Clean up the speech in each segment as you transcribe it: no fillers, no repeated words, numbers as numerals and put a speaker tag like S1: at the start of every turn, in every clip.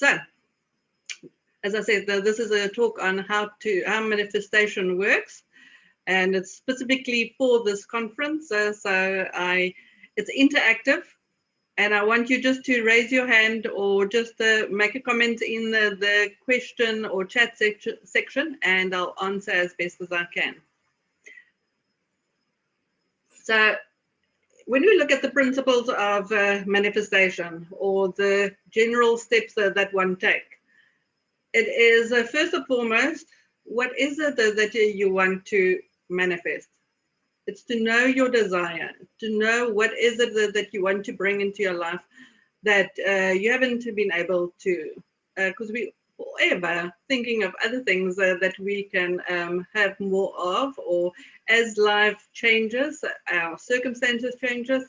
S1: So, as I said, this is a talk on how manifestation works, and it's specifically for this conference. It's interactive, and I want you just to raise your hand or just make a comment in the question or chat section, and I'll answer as best as I can. So when we look at the principles of manifestation, or the general steps that one takes, it is first and foremost, what is it that you want to manifest? It's to know your desire, to know what is it that you want to bring into your life that you haven't been able to, because we forever thinking of other things that we can have more of, or as life changes, our circumstances changes,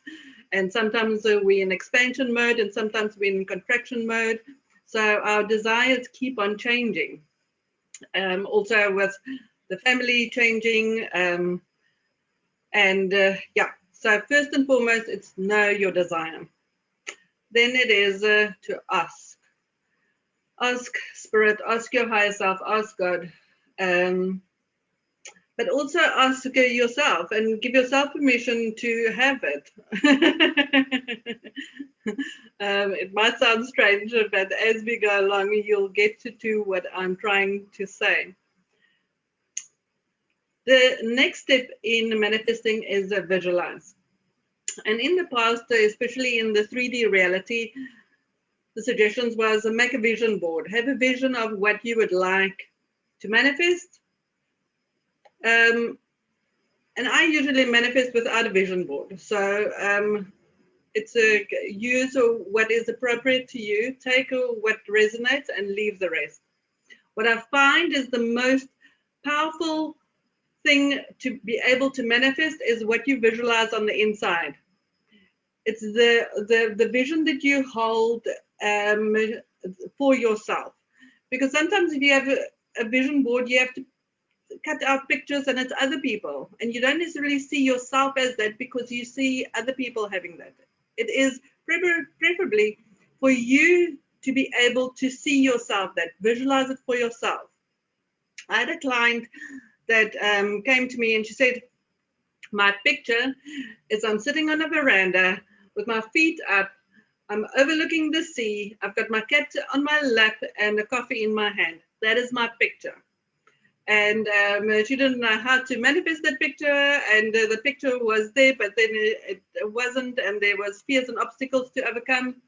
S1: and sometimes we're in expansion mode and sometimes we're in contraction mode. So our desires keep on changing. Also with the family changing, yeah. So first and foremost, it's know your desire. Then it is to ask. Ask Spirit, ask your higher self, ask God. But also ask yourself and give yourself permission to have it. It might sound strange, but as we go along, you'll get to what I'm trying to say. The next step in manifesting is visualize. And in the past, especially in the 3D reality, the suggestions was make a vision board. Have a vision of what you would like to manifest. And I usually manifest without a vision board. So it's use what is appropriate to you, take what resonates and leave the rest. What I find is the most powerful thing to be able to manifest is what you visualize on the inside. It's the vision that you hold for yourself. Because sometimes if you have a vision board, you have to cut out pictures and it's other people. And you don't necessarily see yourself as that because you see other people having that. It is preferably for you to be able to see yourself, that visualize it for yourself. I had a client that came to me and she said, my picture is I'm sitting on a veranda with my feet up, I'm overlooking the sea, I've got my cat on my lap and a coffee in my hand. That is my picture. And she didn't know how to manifest that picture, and the picture was there, but then it wasn't, and there was fears and obstacles to overcome.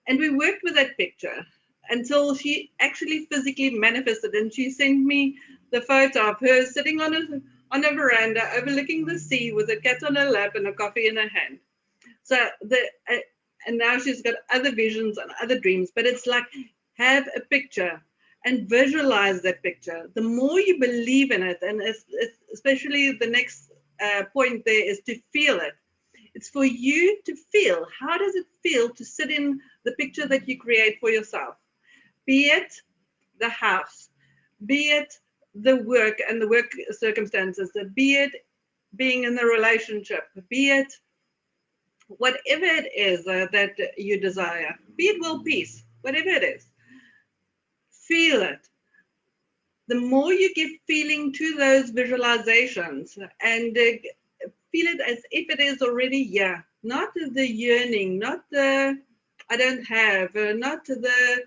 S1: And we worked with that picture until she actually physically manifested, and she sent me the photo of her sitting on a veranda overlooking the sea with a cat on her lap and a coffee in her hand. So and now she's got other visions and other dreams, but it's like, have a picture and visualize that picture. The more you believe in it, and especially the next point there is to feel it. It's for you to feel. How does it feel to sit in the picture that you create for yourself? Be it the house, be it the work and the work circumstances, be it being in the relationship, be it whatever it is that you desire, be it world peace, whatever it is. Feel it. The more you give feeling to those visualizations and feel it as if it is already here, not the yearning, not the I don't have, not the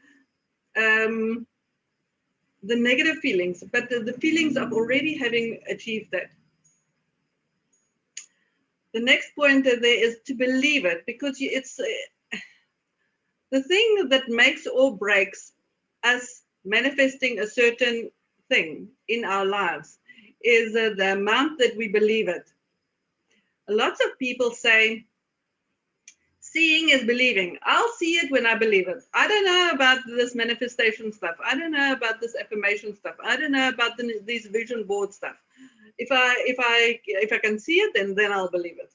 S1: negative feelings, but the feelings of already having achieved that. The next point there is to believe it, because it's the thing that makes or breaks us manifesting a certain thing in our lives is the amount that we believe it. Lots of people say, seeing is believing. I'll see it when I believe it. I don't know about this manifestation stuff. I don't know about this affirmation stuff. I don't know about these vision board stuff. If I can see it, then I'll believe it.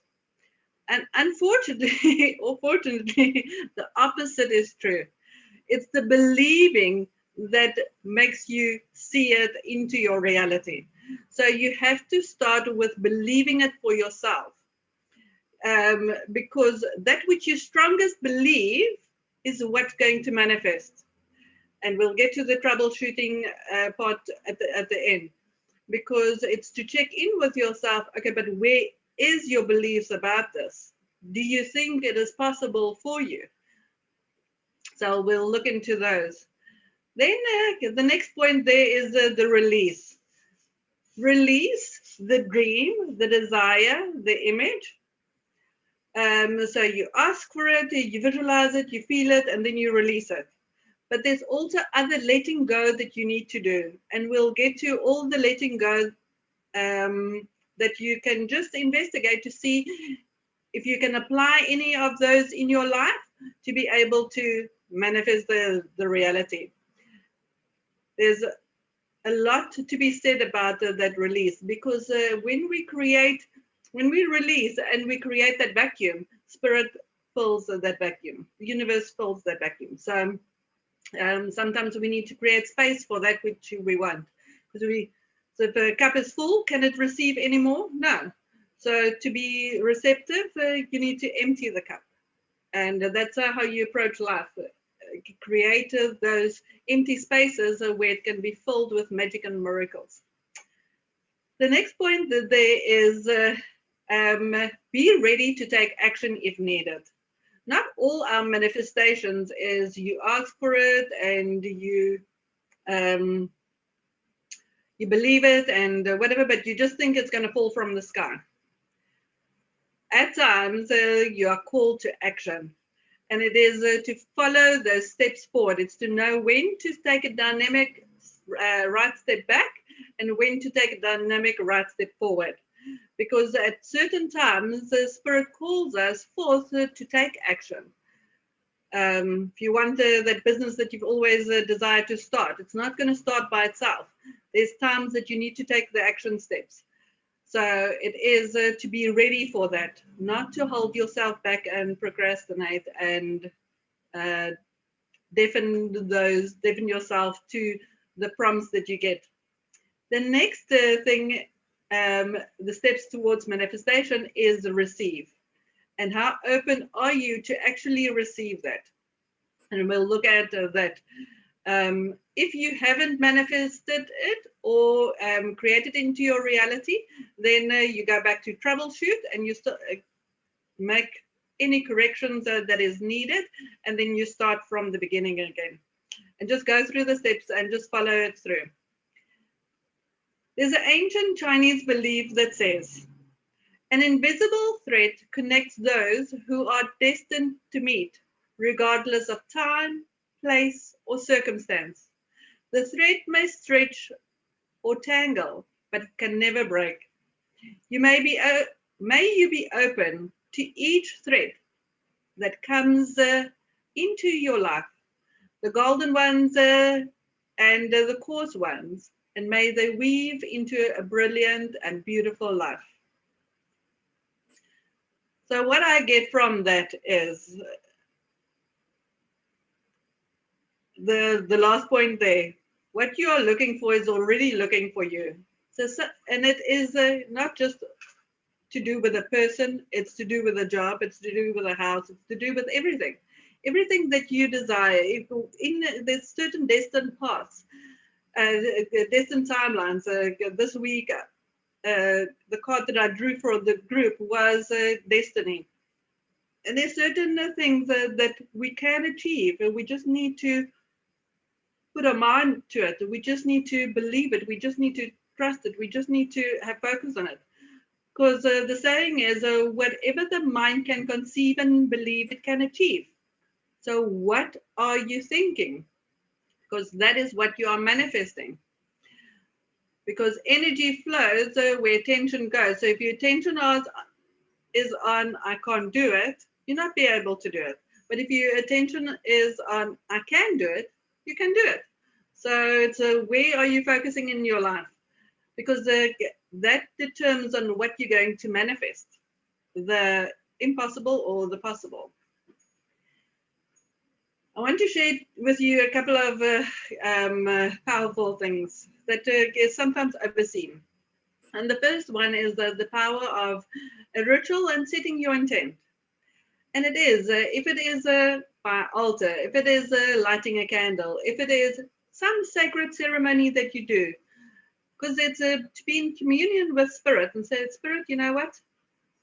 S1: And unfortunately, or fortunately, the opposite is true. It's the believing that makes you see it into your reality. So you have to start with believing it for yourself. Because that which you strongest believe is what's going to manifest. And we'll get to the troubleshooting part at the end, because it's to check in with yourself. Okay, but where is your beliefs about this? Do you think it is possible for you? So we'll look into those. Then the next point there is the release. Release the dream, the desire, the image. So you ask for it, you visualize it, you feel it, and then you release it. But there's also other letting go that you need to do. And we'll get to all the letting go that you can just investigate to see if you can apply any of those in your life to be able to manifest the reality. There's a lot to be said about that release, because when we release and we create that vacuum, spirit fills that vacuum, the universe fills that vacuum. So sometimes we need to create space for that which we want. So if a cup is full, can it receive any more? No. So to be receptive, you need to empty the cup. And that's how you approach life. Create those empty spaces where it can be filled with magic and miracles. The next point that there is be ready to take action if needed. Not all our manifestations is you ask for it and you believe it and whatever, but you just think it's going to fall from the sky. At times, you are called to action. And it is to follow those steps forward. It's to know when to take a dynamic right step back and when to take a dynamic right step forward. Because at certain times, the Spirit calls us forth to take action. If you want that business that you've always desired to start, it's not going to start by itself. There's times that you need to take the action steps. So it is to be ready for that, not to hold yourself back and procrastinate and deafen yourself to the prompts that you get. The next thing, the steps towards manifestation, is receive. And how open are you to actually receive that? And we'll look at that. If you haven't manifested it or created into your reality, then you go back to troubleshoot and you make any corrections that is needed, and then you start from the beginning again. And just go through the steps and just follow it through. There's an ancient Chinese belief that says, an invisible thread connects those who are destined to meet, regardless of time, place, or circumstance. The thread may stretch or tangle, but it can never break. May you be open to each thread that comes into your life, the golden ones and the coarse ones, and may they weave into a brilliant and beautiful life. So what I get from that is the last point there. What you are looking for is already looking for you. So and it is not just to do with a person, it's to do with a job, it's to do with a house, it's to do with everything. Everything that you desire, in there's certain destined paths, destined timelines. This week, the card that I drew for the group was destiny. And there's certain things that we can achieve, and we just need to put our mind to it. We just need to believe it. We just need to trust it. We just need to have focus on it. Because the saying is, whatever the mind can conceive and believe, it can achieve. So what are you thinking? Because that is what you are manifesting. Because energy flows where attention goes. So if your attention is on, I can't do it, you'll not be able to do it. But if your attention is on, I can do it, you can do it. So it's where are you focusing in your life? Because that determines on what you're going to manifest, the impossible or the possible. I want to share with you a couple of powerful things that is sometimes overseen. And the first one is the power of a ritual and setting your intent. And it is, if it is by altar, if it is lighting a candle, if it is some sacred ceremony that you do, because it's to be in communion with Spirit and say, Spirit, you know what,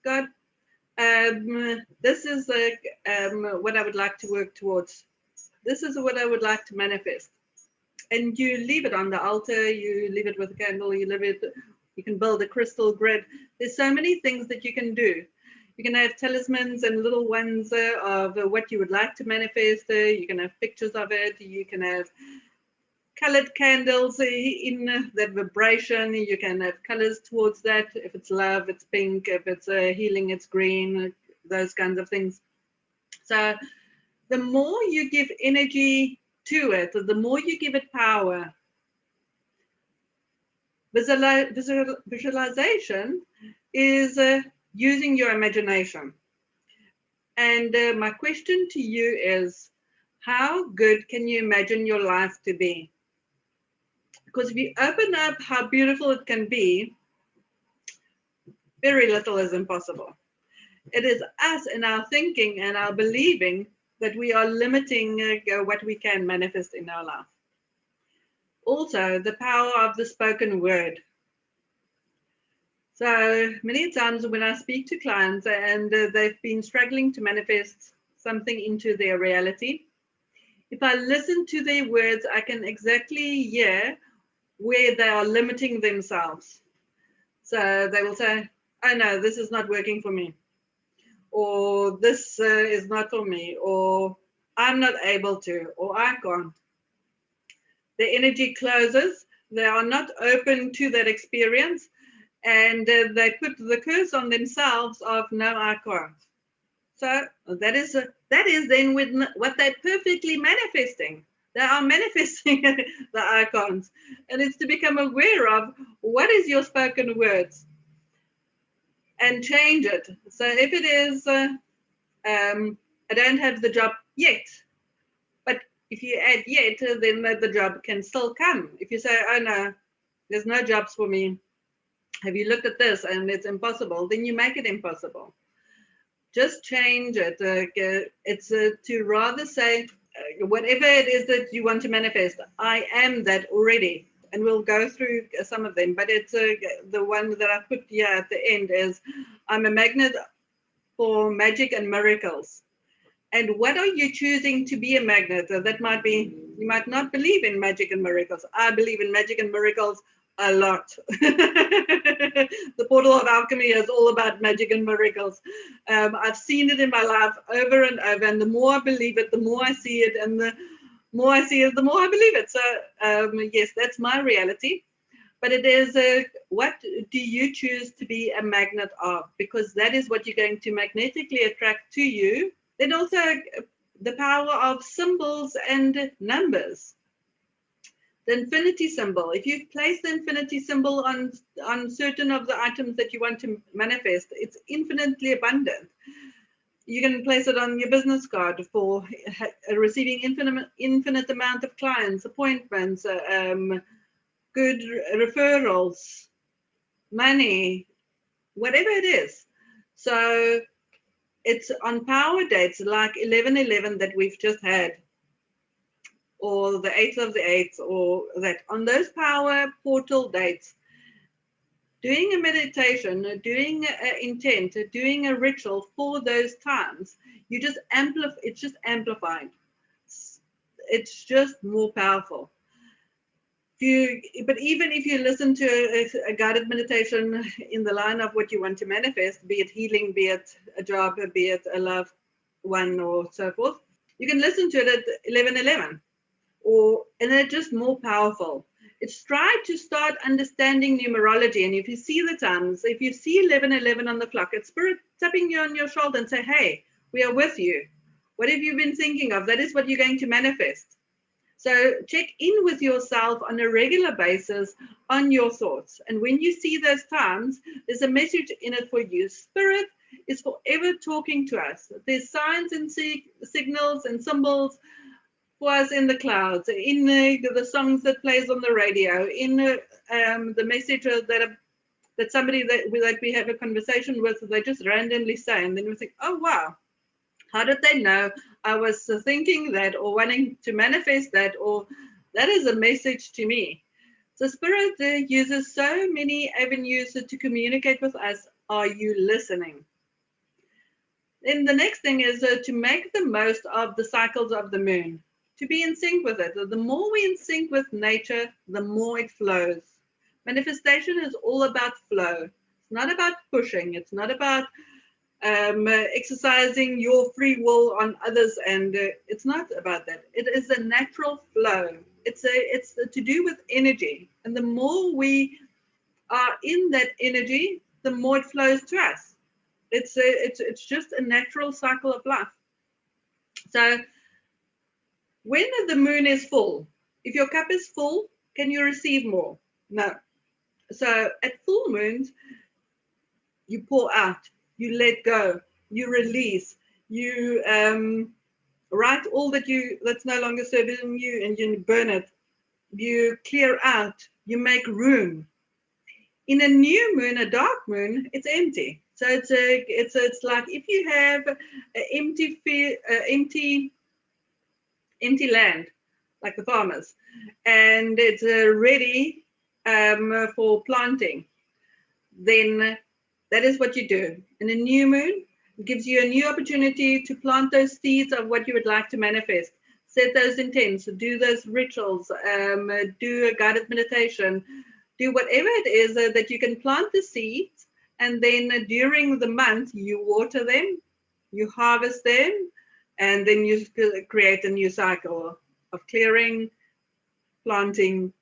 S1: God, this is what I would like to work towards. This is what I would like to manifest. And you leave it on the altar, you leave it with a candle, you can build a crystal grid. There's so many things that you can do. You can have talismans and little ones of what you would like to manifest. You can have pictures of it. You can have colored candles in that vibration. You can have colors towards that. If it's love, it's pink. If it's healing, it's green, those kinds of things. So the more you give energy to it, the more you give it power. Visualization is using your imagination. And my question to you is, how good can you imagine your life to be? Because if you open up how beautiful it can be, very little is impossible. It is us and our thinking and our believing that we are limiting what we can manifest in our life. Also, the power of the spoken word. So many times when I speak to clients and they've been struggling to manifest something into their reality, if I listen to their words, I can exactly hear where they are limiting themselves. So they will say, oh no, this is not working for me. Or this is not for me. Or I'm not able to. Or I can't. The energy closes. They are not open to that experience. And they put the curse on themselves of no, I can't. So that is then with what they're perfectly manifesting. They are manifesting the icons. And it's to become aware of what is your spoken words and change it. So if it is, I don't have the job yet, but if you add yet, then the job can still come. If you say, oh no, there's no jobs for me. Have you looked at this and it's impossible? Then you make it impossible. Just change it. It's to rather say, whatever it is that you want to manifest, I am that already. And we'll go through some of them. But it's the one that I put here at the end is, I'm a magnet for magic and miracles. And what are you choosing to be a magnet? That might be, you might not believe in magic and miracles. I believe in magic and miracles a lot. The portal of alchemy is all about magic and miracles. I've seen it in my life over and over, and the more I believe it, the more I see it, and the more I see it, the more I believe it. So yes, that's my reality. But it is what do you choose to be a magnet of? Because that is what you're going to magnetically attract to you. Then also the power of symbols and numbers. The infinity symbol. If you place the infinity symbol on certain of the items that you want to manifest, it's infinitely abundant. You can place it on your business card for receiving infinite amount of clients, appointments, good referrals, money, whatever it is. So it's on power dates like 11/11 that we've just had, or the 8th of the 8th, or that on those power portal dates, doing a meditation, doing an intent, doing a ritual for those times, you just amplify. It's just amplified. It's just more powerful. But even if you listen to a guided meditation in the line of what you want to manifest, be it healing, be it a job, be it a loved one, or so forth, you can listen to it at 11/11. And they're just more powerful. It's try to start understanding numerology. And if you see the times, if you see 11/11 on the clock, it's Spirit tapping you on your shoulder and say, hey, we are with you. What have you been thinking of? That is what you're going to manifest. So check in with yourself on a regular basis on your thoughts. And when you see those times, there's a message in it for you. Spirit is forever talking to us. There's signs and signals and symbols for us in the clouds, in the songs that plays on the radio, in the message that somebody that we have a conversation with, they just randomly say, and then we think, oh wow, how did they know I was thinking that or wanting to manifest that, or that is a message to me. So Spirit uses so many avenues to communicate with us. Are you listening? Then the next thing is to make the most of the cycles of the moon, to be in sync with it. The more we're in sync with nature, the more it flows. Manifestation is all about flow. It's not about pushing. It's not about exercising your free will on others, and it's not about that. It is a natural flow. It's to do with energy, and the more we are in that energy, the more it flows to us. It's just a natural cycle of life. So when the moon is full, if your cup is full, can you receive more? No. So at full moons, you pour out, you let go, you release, you write all that's no longer serving you, and you burn it. You clear out, you make room. In a new moon, a dark moon, it's empty. So it's like if you have an empty land, like the farmers, and it's ready for planting, then that is what you do. In a new moon, it gives you a new opportunity to plant those seeds of what you would like to manifest. Set those intents, do those rituals, do a guided meditation, do whatever it is that you can plant the seeds, and then during the month you water them, you harvest them, and then you create a new cycle of clearing, planting,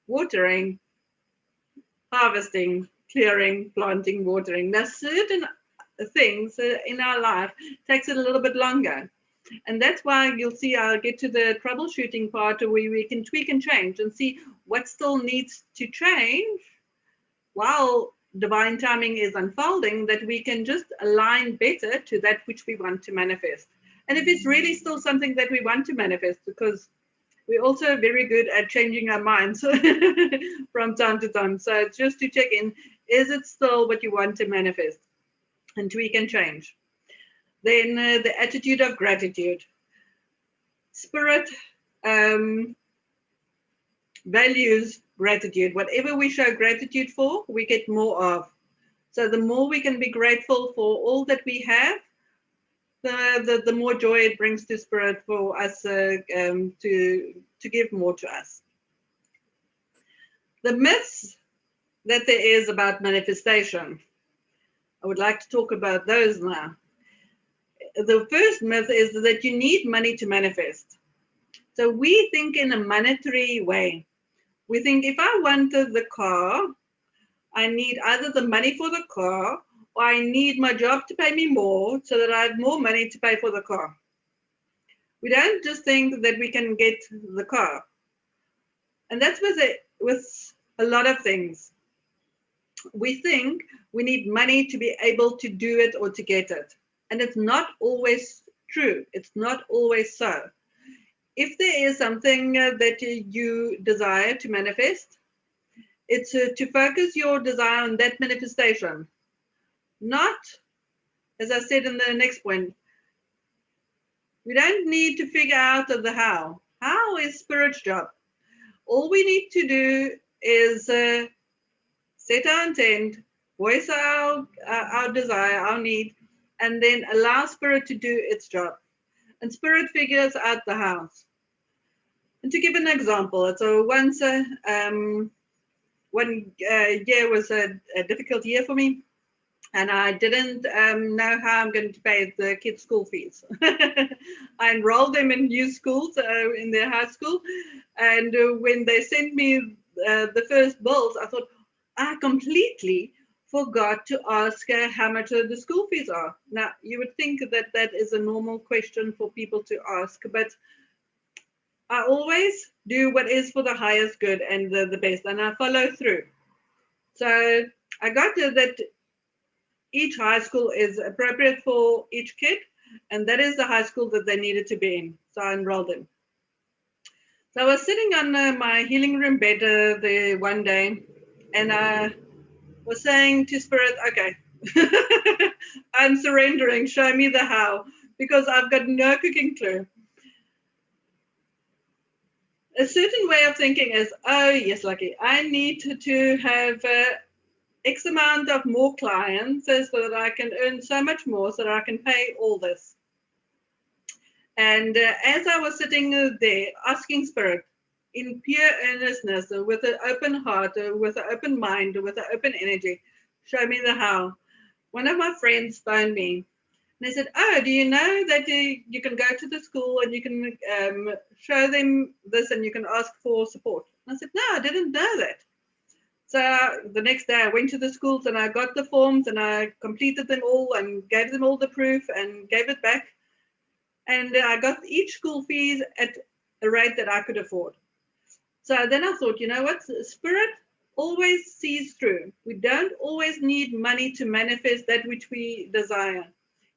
S1: watering, harvesting, clearing, planting, watering. Now, certain things in our life takes it a little bit longer. And that's why you'll see I'll get to the troubleshooting part where we can tweak and change and see what still needs to change while divine timing is unfolding, that we can just align better to that which we want to manifest. And if it's really still something that we want to manifest, because we're also very good at changing our minds from time to time. So just to check in, is it still what you want to manifest? And tweak and change. Then the attitude of gratitude. Spirit values gratitude. Whatever we show gratitude for, we get more of. So the more we can be grateful for all that we have, the more joy it brings to Spirit for us to give more to us. The myths that there is about manifestation, I would like to talk about those now. The first myth is that you need money to manifest. So we think in a monetary way. We think if I wanted the car, I need either the money for the car, or I need my job to pay me more so that I have more money to pay for the car. We don't just think that we can get the car. And that's with a lot of things. We think we need money to be able to do it or to get it. And it's not always true. It's not always so. If there is something that you desire to manifest, it's to focus your desire on that manifestation. Not, as I said in the next point, we don't need to figure out the how. How is Spirit's job? All we need to do is set our intent, voice our desire, our need, and then allow Spirit to do its job. And Spirit figures out the hows. And to give an example, so once one year was a difficult year for me, and I didn't know how I'm going to pay the kids' school fees. I enrolled them in new schools, in their high school, and when they sent me the first bills, I thought, I completely forgot to ask how much the school fees are. Now, you would think that that is a normal question for people to ask, but I always do what is for the highest good and the best, and I follow through. So I got to that each high school is appropriate for each kid, and that is the high school that they needed to be in. So I enrolled in. So I was sitting on my healing room bed there one day, and I was saying to Spirit, okay, I'm surrendering, show me the how. because I've got no cooking clue. A certain way of thinking is, oh yes, Lucky, I need to have X amount of more clients so that I can earn so much more so that I can pay all this. And as I was sitting there asking Spirit in pure earnestness, with an open heart, with an open mind, with an open energy, show me the how. One of my friends phoned me. And they said, oh, do you know that you can go to the school and you can show them this and you can ask for support? And I said, no, I didn't know that. So the next day I went to the schools and I got the forms and I completed them all and gave them all the proof and gave it back. And I got each school fees at a rate that I could afford. So then I thought, you know what, Spirit always sees through. We don't always need money to manifest that which we desire.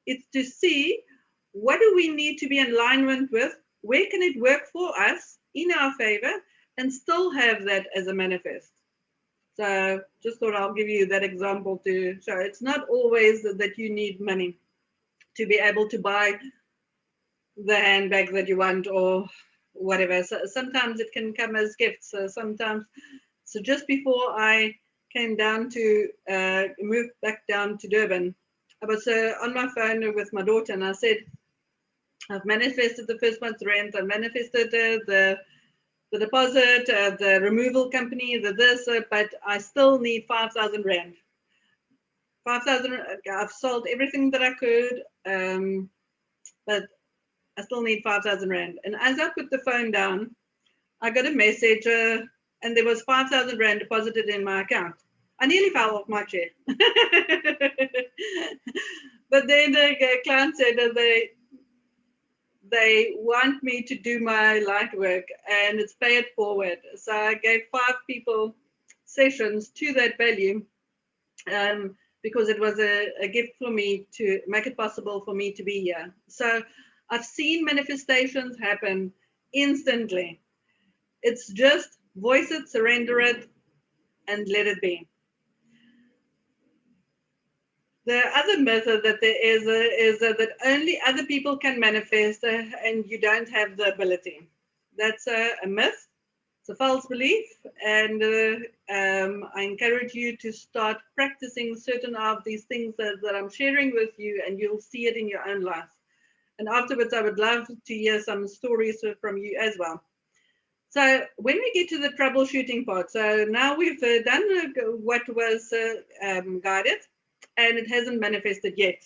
S1: It's to see what do we need to be in alignment with, where can it work for us in our favor, and still have that as a manifest. So just thought I'll give you that example to show it's not always that you need money to be able to buy the handbag that you want or whatever. So sometimes it can come as gifts. So just before I came down to move back down to Durban, I was on my phone with my daughter and I said, I've manifested the first month's rent, I manifested the deposit, the removal company, the this, but I still need 5,000 Rand. 5,000, I've sold everything that I could, but I still need 5,000 Rand. And as I put the phone down, I got a message and there was 5,000 Rand deposited in my account. I nearly fell off my chair. But then the client said that they want me to do my light work and it's pay it forward. So I gave 5 people sessions to that value because it was a gift for me to make it possible for me to be here. So I've seen manifestations happen instantly. It's just voice it, surrender it, and let it be. The other myth that there is that only other people can manifest and you don't have the ability. That's a myth. It's a false belief. And I encourage you to start practicing certain of these things that I'm sharing with you, and you'll see it in your own life. And afterwards, I would love to hear some stories from you as well. So when we get to the troubleshooting part, so now we've done what was guided, and it hasn't manifested yet.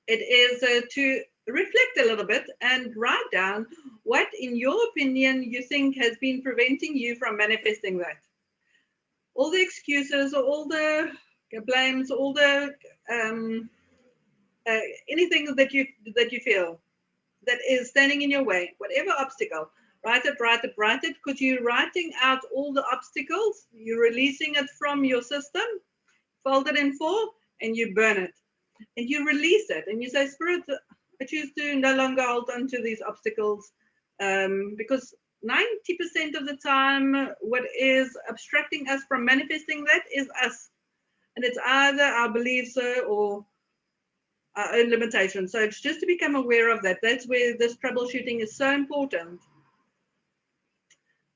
S1: It is to reflect a little bit and write down what, in your opinion, you think has been preventing you from manifesting that. All the excuses, all the blames, all the anything that you feel that is standing in your way, whatever obstacle, write it, because you're writing out all the obstacles, you're releasing it from your system, fold it in 4, and you burn it. And you release it, and you say, Spirit, I choose to no longer hold on to these obstacles, because 90% of the time, what is obstructing us from manifesting that is us. And it's either our beliefs or our own limitations. So it's just to become aware of that. That's where this troubleshooting is so important.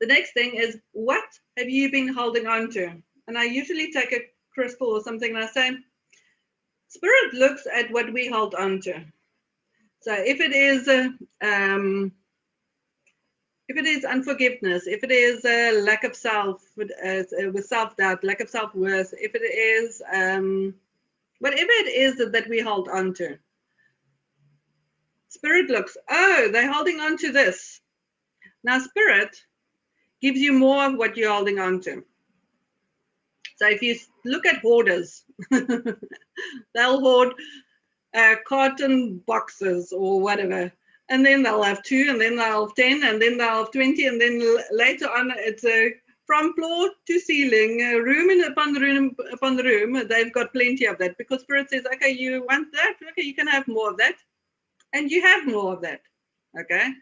S1: The next thing is, what have you been holding on to? And I usually take a crystal or something and I say, Spirit looks at what we hold on to. So if it is unforgiveness, if it is lack of self, with self-doubt, lack of self-worth, if it is whatever it is that we hold on to, Spirit looks, oh, they're holding on to this. Now Spirit gives you more of what you're holding on to. So if you look at hoarders, they'll hoard carton boxes or whatever, and then they'll have 2, and then they'll have 10, and then they'll have 20, and then later on it's from floor to ceiling, room upon the room. They've got plenty of that because Spirit says, okay, you want that? Okay, you can have more of that, and you have more of that. Okay.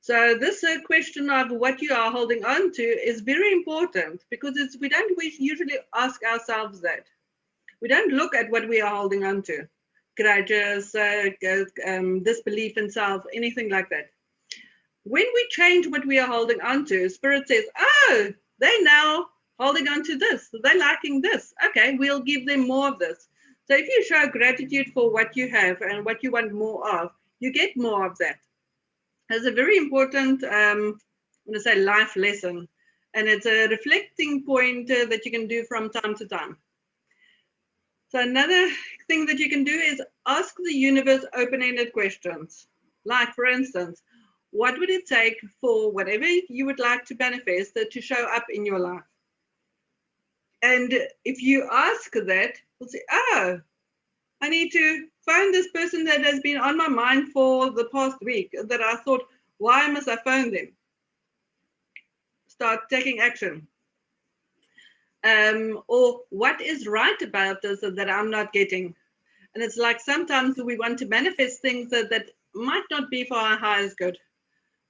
S1: So this question of what you are holding on to is very important, because we don't usually ask ourselves that. We don't look at what we are holding on to. grudges, disbelief in self, anything like that. When we change what we are holding on to, Spirit says, oh, they're now holding on to this. They're liking this. Okay, we'll give them more of this. So if you show gratitude for what you have and what you want more of, you get more of that. It's a very important, I'm going to say, life lesson. And it's a reflecting point that you can do from time to time. So another thing that you can do is ask the universe open-ended questions. Like, for instance, what would it take for whatever you would like to manifest to show up in your life? And if you ask that, you'll say, oh, I need to phone this person that has been on my mind for the past week, that I thought, why must I phone them? Start taking action. Or what is right about this that I'm not getting? And it's like sometimes we want to manifest things that might not be for our highest good,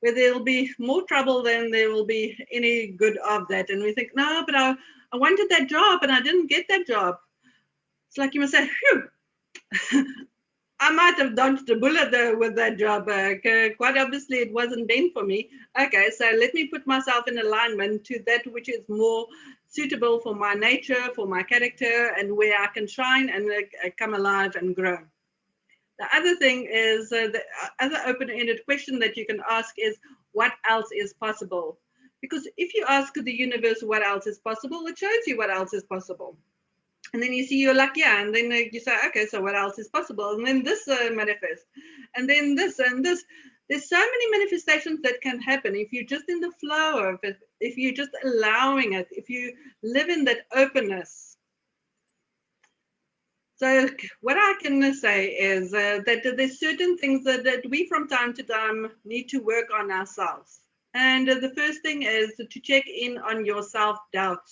S1: where there'll be more trouble than there will be any good of that. And we think, no, but I wanted that job and I didn't get that job. It's like you must say, phew, I might have dodged a bullet with that job. Quite obviously, it wasn't meant for me. Okay, so let me put myself in alignment to that which is more suitable for my nature, for my character, and where I can shine and come alive and grow. The other thing is, the other open-ended question that you can ask is, what else is possible? Because if you ask the universe what else is possible, it shows you what else is possible. And then you see you're like, yeah, and then you say, okay, so what else is possible? And then this manifests, and then this and this. There's so many manifestations that can happen if you're just in the flow of it, if you're just allowing it, if you live in that openness. So what I can say is that there's certain things that we from time to time need to work on ourselves. And the first thing is to check in on your self-doubt.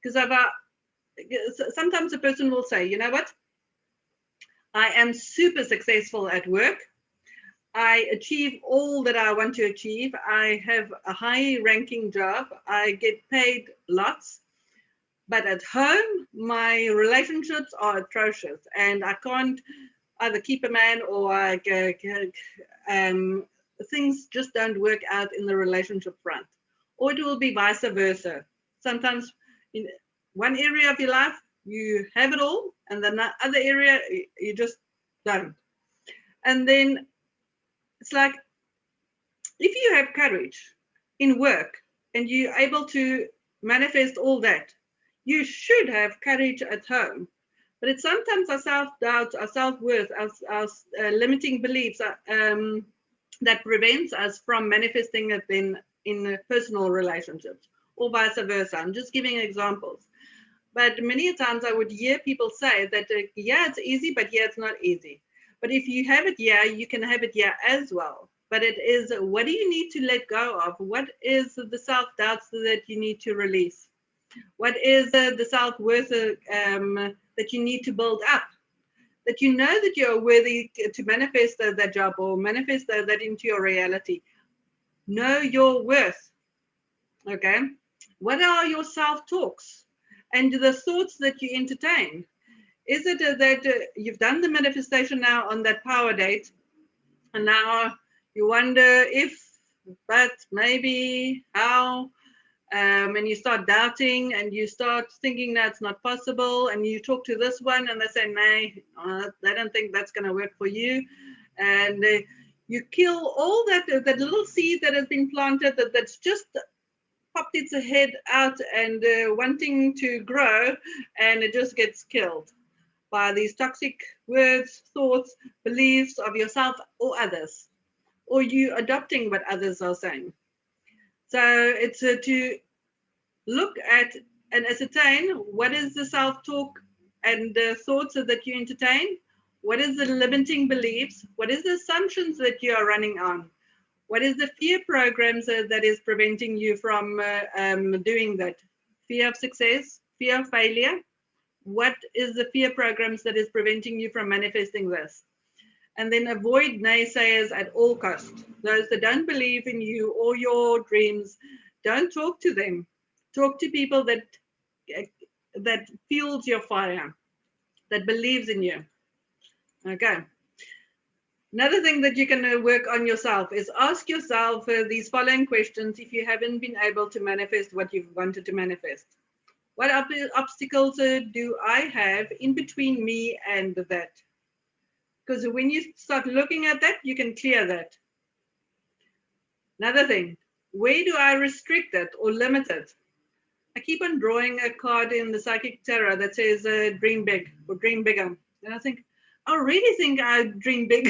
S1: Because sometimes a person will say, you know what? I am super successful at work. I achieve all that I want to achieve. I have a high ranking job. I get paid lots. But at home, my relationships are atrocious. And I can't either keep a man or things just don't work out in the relationship front. Or it will be vice versa. Sometimes in one area of your life, you have it all, and then the other area, you just don't. And then it's like, if you have courage in work and you're able to manifest all that, you should have courage at home. But it's sometimes our self-doubt, our self-worth, our limiting beliefs that prevents us from manifesting it in personal relationships, or vice versa. I'm just giving examples. But many times I would hear people say that, yeah, it's easy, but yeah, it's not easy. But if you have it, yeah, you can have it, yeah, as well. But it is, what do you need to let go of? What is the self-doubts that you need to release? What is the self-worth that you need to build up? That you know that you're worthy to manifest that job or manifest that into your reality. Know your worth, okay? What are your self-talks and the thoughts that you entertain? Is it that you've done the manifestation now on that power date, and now you wonder if, but maybe, how, and you start doubting and you start thinking that's not possible, and you talk to this one and they say, no, they don't think that's going to work for you. And you kill all that little seed that has been planted that's just popped its head out and wanting to grow, and it just gets killed by these toxic words, thoughts, beliefs of yourself or others, or you adopting what others are saying. So it's to look at and ascertain what is the self-talk and the thoughts that you entertain, what is the limiting beliefs, what is the assumptions that you are running on, what is the fear programs that is preventing you from doing that, fear of success, fear of failure. What is the fear programs that is preventing you from manifesting this? And then avoid naysayers at all costs. Those that don't believe in you or your dreams, don't talk to them. Talk to people that fuels your fire, that believes in you. Okay. Another thing that you can work on yourself is ask yourself these following questions if you haven't been able to manifest what you've wanted to manifest. What obstacles do I have in between me and that? Because when you start looking at that, you can clear that. Another thing, where do I restrict it or limit it? I keep on drawing a card in the Psychic Tarot that says dream big or dream bigger. And I think, I really think I dream big.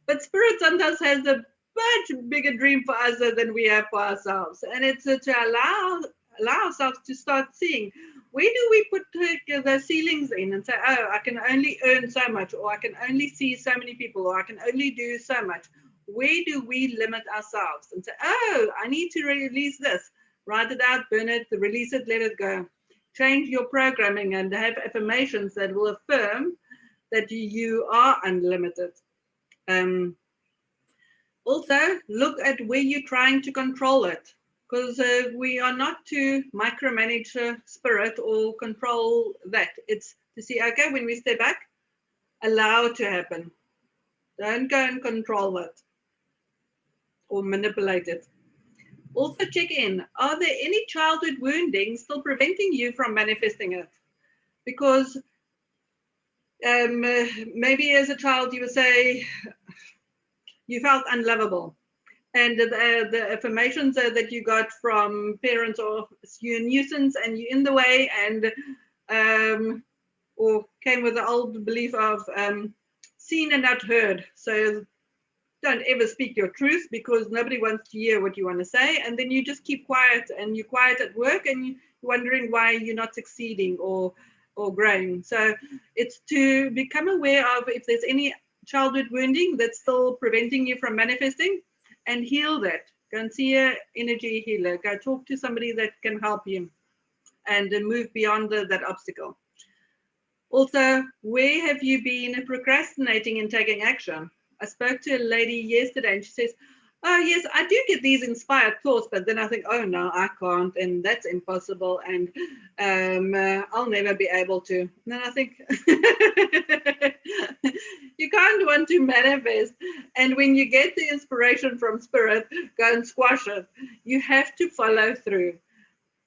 S1: But Spirit sometimes has a much bigger dream for us than we have for ourselves. And it's to allow ourselves to start seeing, where do we put the ceilings in and say, oh, I can only earn so much, or I can only see so many people, or I can only do so much. Where do we limit ourselves and say, oh, I need to release this? Write it out, burn it, release it, let it go. Change your programming and have affirmations that will affirm that you are unlimited. Also, look at where you're trying to control it, because we are not to micromanage Spirit or control that. It's to see, okay, when we step back, allow it to happen. Don't go and control it or manipulate it. Also check in, are there any childhood wounding still preventing you from manifesting it? Because maybe as a child you would say you felt unlovable, and the affirmations that you got from parents, or you're a nuisance and you're in the way, and or came with the old belief of seen and not heard. So don't ever speak your truth because nobody wants to hear what you want to say, and then you just keep quiet, and you're quiet at work and you're wondering why you're not succeeding or growing. So it's to become aware of if there's any childhood wounding that's still preventing you from manifesting, and heal that. Go and see an energy healer. Go talk to somebody that can help you and move beyond that obstacle. Also, where have you been procrastinating in taking action? I spoke to a lady yesterday and she says, oh yes, I do get these inspired thoughts, but then I think, oh no, I can't, and that's impossible, and I'll never be able to. And then I think, you can't want to manifest, and when you get the inspiration from Spirit, go and squash it. You have to follow through.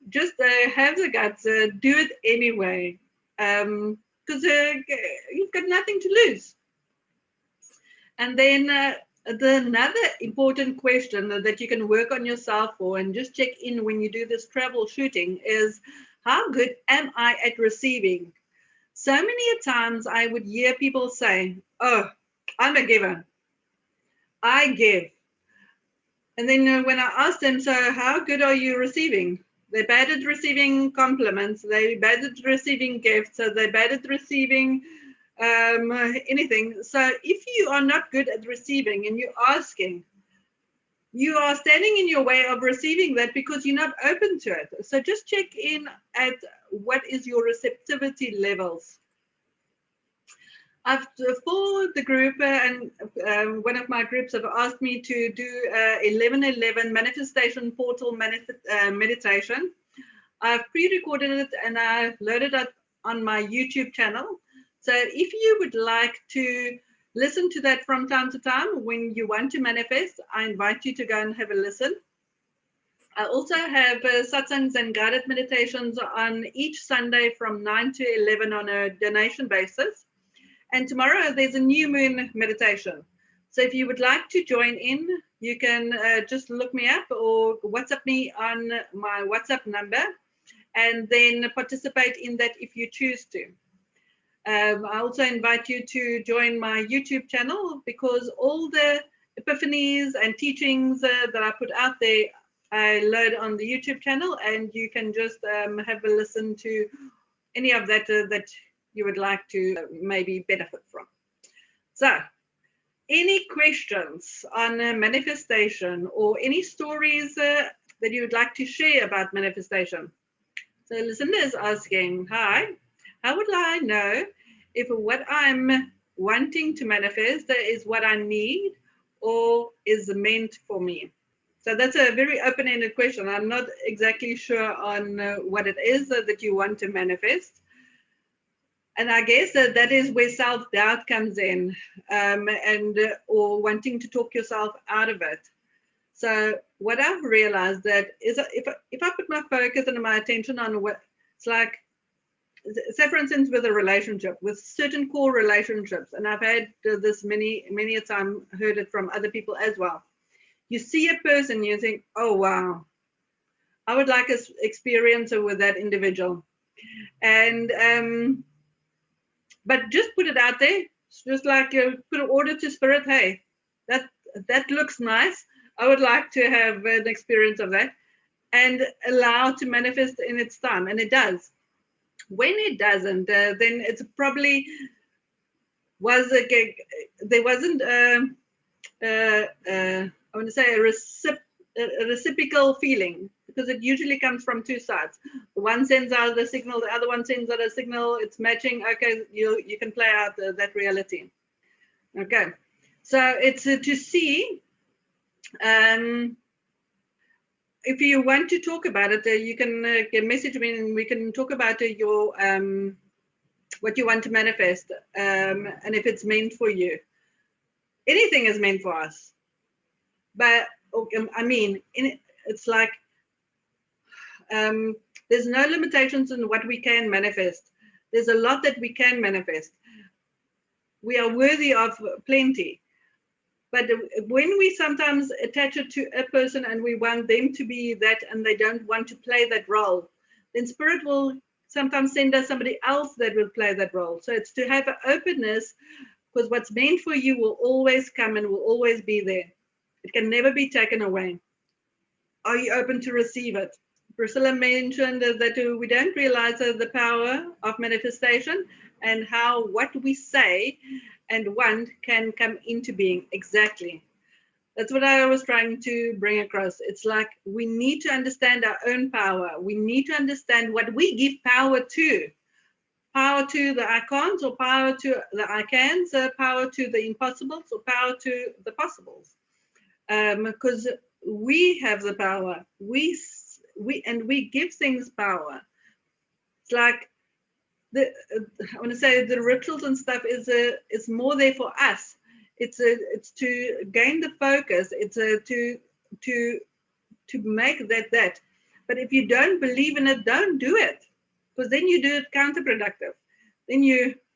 S1: Just have the guts, do it anyway, because you've got nothing to lose. And then another important question that you can work on yourself for, and just check in when you do this troubleshooting, is how good am I at receiving? So many times I would hear people say, oh, I'm a giver. I give. And then when I ask them, so how good are you receiving? They're bad at receiving compliments. They're bad at receiving gifts. So they're bad at receiving anything. So if you are not good at receiving and you're asking, you are standing in your way of receiving that because you're not open to it. So just check in at what is your receptivity levels. For the group, and one of my groups have asked me to do 1111 manifestation portal meditation. I've pre-recorded it and I've loaded it on my YouTube channel. So if you would like to listen to that from time to time when you want to manifest, I invite you to go and have a listen. I also have satsangs and guided meditations on each Sunday from 9 to 11 on a donation basis. And tomorrow there's a new moon meditation. So if you would like to join in, you can just look me up or WhatsApp me on my WhatsApp number, and then participate in that if you choose to. I also invite you to join my YouTube channel, because all the epiphanies and teachings that I put out there, I load on the YouTube channel, and you can just have a listen to any of that that you would like to maybe benefit from. So, any questions on manifestation, or any stories that you would like to share about manifestation? So listeners asking, hi, how would I know if what I'm wanting to manifest is what I need or is meant for me? So that's a very open-ended question. I'm not exactly sure on what it is that you want to manifest. And I guess that is where self-doubt comes in, or wanting to talk yourself out of it. So what I've realized that is, if I put my focus and my attention on what it's like, say for instance with a relationship, with certain core relationships, and I've had this many a time, heard it from other people as well. You see a person, you think, oh wow, I would like an experience with that individual, and but just put it out there. It's just like you put an order to spirit. Hey, that looks nice. I would like to have an experience of that, and allow to manifest in its time, and it does. When it doesn't, then it's probably there wasn't I want to say a reciprocal feeling, because it usually comes from two sides. One sends out the signal, the other one sends out a signal. It's matching. Okay, you can play out that reality. Okay, so it's to see. If you want to talk about it, you can message me and we can talk about your what you want to manifest, and if it's meant for you. Anything is meant for us, but I mean, it's like there's no limitations in what we can manifest. There's a lot that we can manifest. We are worthy of plenty. But when we sometimes attach it to a person and we want them to be that and they don't want to play that role, then spirit will sometimes send us somebody else that will play that role. So it's to have an openness, because what's meant for you will always come and will always be there. It can never be taken away. Are you open to receive it? Priscilla mentioned that we don't realize the power of manifestation and how what we say and want can come into being. Exactly. That's what I was trying to bring across. It's like we need to understand our own power. We need to understand what we give power to. Power to the I can'ts, or power to the I cans, power to the impossibles, or power to the possibles. Because we have the power. We give things power. It's like I want to say the rituals and stuff is more there for us. It's to gain the focus. It's to make that. But if you don't believe in it, don't do it, because then you do it counterproductive. Then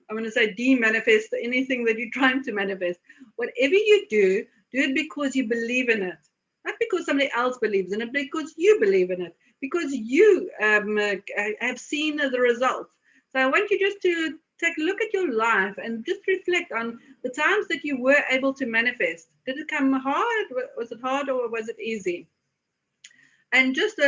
S1: I want to say de-manifest anything that you're trying to manifest. Whatever you do it because you believe in it, not because somebody else believes in it, because you believe in it, because you have seen the results. So I want you just to take a look at your life and just reflect on the times that you were able to manifest. Did it come hard? Was it hard or was it easy? And just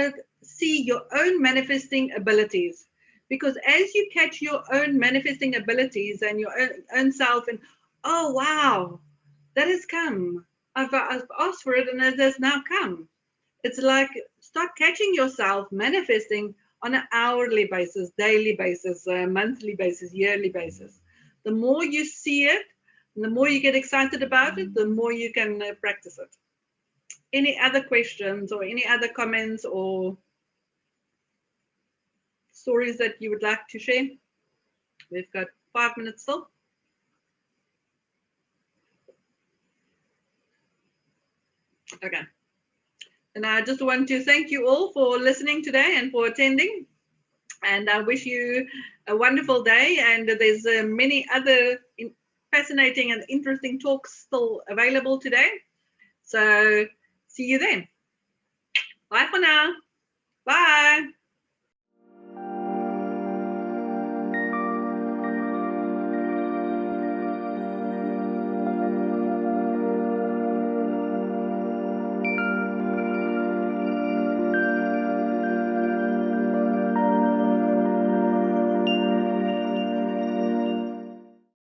S1: see your own manifesting abilities. Because as you catch your own manifesting abilities and your own self, and oh, wow, that has come. I've asked for it and it has now come. It's like start catching yourself manifesting on an hourly basis, daily basis, monthly basis, yearly basis. The more you see it, and the more you get excited about it, the more you can practice it. Any other questions or any other comments or stories that you would like to share? We've got 5 minutes still. Okay. And I just want to thank you all for listening today and for attending. And I wish you a wonderful day. And there's many other fascinating and interesting talks still available today. So see you then. Bye for now. Bye.